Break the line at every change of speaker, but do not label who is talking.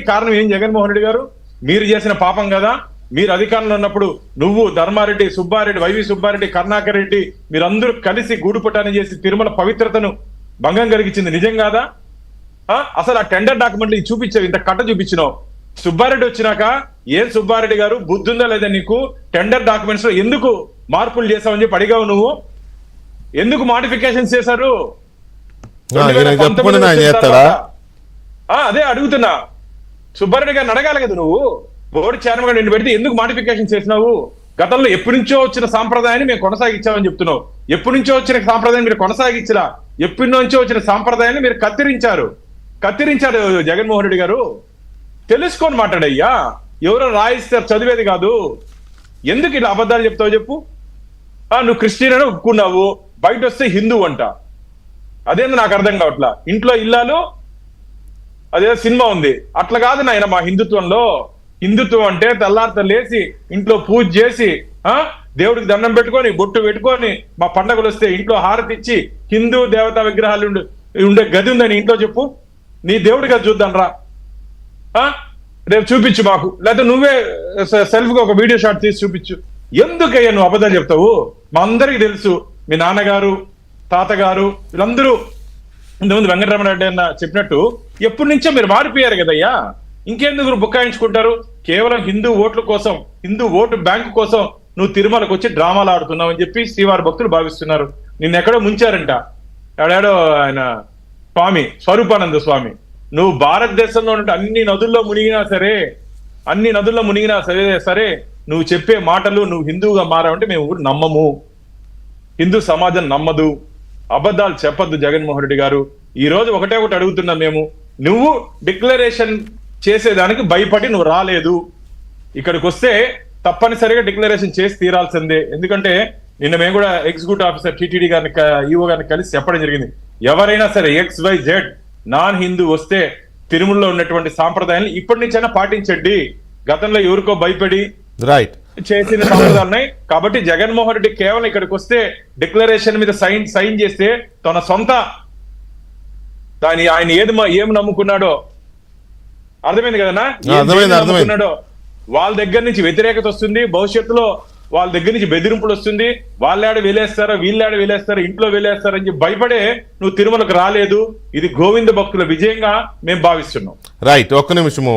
కారణం ఏం జగన్మోహన్ రెడ్డి గారు? మీరు చేసిన పాపం కదా. మీరు అధికారంలో ఉన్నప్పుడు నువ్వు, ధర్మారెడ్డి, సుబ్బారెడ్డి, వైవి సుబ్బారెడ్డి, కరుణాకర్ రెడ్డి మీరందరూ కలిసి గూడుపుటాన్ని చేసి తిరుమల పవిత్రతను భంగం కలిగించింది నిజం కాదా? అసలు ఆ టెండర్ డాక్యుమెంట్లు చూపించావు, ఇంత కట్ట చూపించినావు. సుబ్బారెడ్డి వచ్చినాక ఏం సుబ్బారెడ్డి గారు బుద్ధుందా లేదా నీకు? టెండర్ డాక్యుమెంట్స్ లో ఎందుకు మార్పులు చేసావని చెప్పి అడిగావు నువ్వు? ఎందుకు మోడిఫికేషన్స్ చేశారు? అదే అడుగుతున్నా. సుబ్బారెడ్డి గారిని అడగాలి కదా నువ్వు. బోర్డు చైర్మన్ గా నిన్ను పెడితే ఎందుకు మోడిఫికేషన్ చేసినావు? గతంలో ఎప్పటి నుంచో వచ్చిన సాంప్రదాయాన్ని మేము కొనసాగించామని చెప్తున్నావు. ఎప్పటి నుంచో వచ్చిన సాంప్రదాయం మీరు కొనసాగించరా? ఎప్పటి నుంచో వచ్చిన సాంప్రదాయాన్ని మీరు కత్తిరించారు జగన్మోహన్ రెడ్డి గారు. తెలుసుకొని మాట్లాడయ్యా. ఎవరో రాయిస్తారు, చదివేది కాదు. ఎందుకు ఇలా అబద్ధాలు చెప్తావు చెప్పు? నువ్వు క్రిస్టియన్ అని ఒప్పుకున్నావు, బయట వస్తే హిందూ అంట. అదేందో నాకు అర్థం కావట్లా. ఇంట్లో ఇల్లాలు అదే సినిమా ఉంది, అట్లా కాదు నాయన. మా హిందుత్వం అంటే తెల్లారితో లేచి ఇంట్లో పూజ చేసి దేవుడికి దండం పెట్టుకొని బొట్టు పెట్టుకొని మా పండగలు వస్తే ఇంట్లో హారతి ఇచ్చి హిందూ దేవతా విగ్రహాలు ఉండే గది ఉందని ఇంట్లో చెప్పు. నీ దేవుడి గది చూద్దాం రా, రేపు చూపించు మాకు. లేకపోతే నువ్వే సెల్ఫ్ గా ఒక వీడియో షాట్ తీసి చూపించు. ఎందుకయ్యా నువ్వు అబద్ధాలు చెప్తావు? మా అందరికి తెలుసు, మీ నాన్నగారు, తాతగారు వీళ్ళందరూ ఇంతకుముందు వెంకటరమణరెడ్డి అన్న చెప్పినట్టు ఎప్పటి నుంచో మీరు మారిపోయారు కదయ్యా. ఇంకెందుకు బుక్కాయించుకుంటారు? కేవలం హిందూ ఓట్ల కోసం, హిందూ ఓటు బ్యాంకు కోసం నువ్వు తిరుమలకు వచ్చి డ్రామాలు ఆడుతున్నావు అని చెప్పి శ్రీవారి భక్తులు భావిస్తున్నారు. నిన్నెక్కడో ముంచారంట. ఆడాడో ఆయన స్వామి, స్వరూపానంద స్వామి. నువ్వు భారతదేశంలో ఉన్న అన్ని నదుల్లో మునిగినా సరే నువ్వు చెప్పే మాటలు నువ్వు హిందువుగా మారావంటే మేము నమ్మము. హిందూ సమాజం నమ్మదు. అబద్ధాలు చెప్పొద్దు జగన్మోహన్ రెడ్డి గారు. ఈ రోజు ఒకటే అడుగుతున్నాం మేము. నువ్వు డిక్లరేషన్ చేసేదానికి భయపడి నువ్వు రాలేదు. ఇక్కడికి వస్తే తప్పనిసరిగా డిక్లరేషన్ చేసి తీరాల్సిందే. ఎందుకంటే నిన్న మేము కూడా ఎగ్జిక్యూటివ్ ఆఫీసర్ టీటీడీ గారిని, ఈఓ గారిని కలిసి చెప్పడం జరిగింది. ఎవరైనా సరే XYZ నాన్ హిందూ వస్తే తిరుమలలో ఉన్నటువంటి సాంప్రదాయాన్ని ఇప్పటి నుంచైనా పాటించండి. గతంలో ఎవరికో భయపడి చేసిన సాంప్రదాయాలు ఉన్నాయి. కాబట్టి జగన్మోహన్ రెడ్డి కేవలం ఇక్కడికి వస్తే డిక్లరేషన్ మీద సైన్ చేస్తే తన సొంత ఆయన ఏం నమ్ముకున్నాడో అర్థమైంది కదన్నా. నమ్ముకున్నాడో వాళ్ళ దగ్గర నుంచి వ్యతిరేకత వస్తుంది. భవిష్యత్తులో వాళ్ళ దగ్గర నుంచి బెదిరింపులు వస్తుంది. వాళ్ళాడ వీళ్ళేస్తారో ఇంట్లో వీళ్ళేస్తారని చెప్పి భయపడే నువ్వు తిరుమలకు రాలేదు. ఇది గోవింద భక్తుల విజయంగా మేము భావిస్తున్నాం.
రైట్, ఒక్క నిమిషము.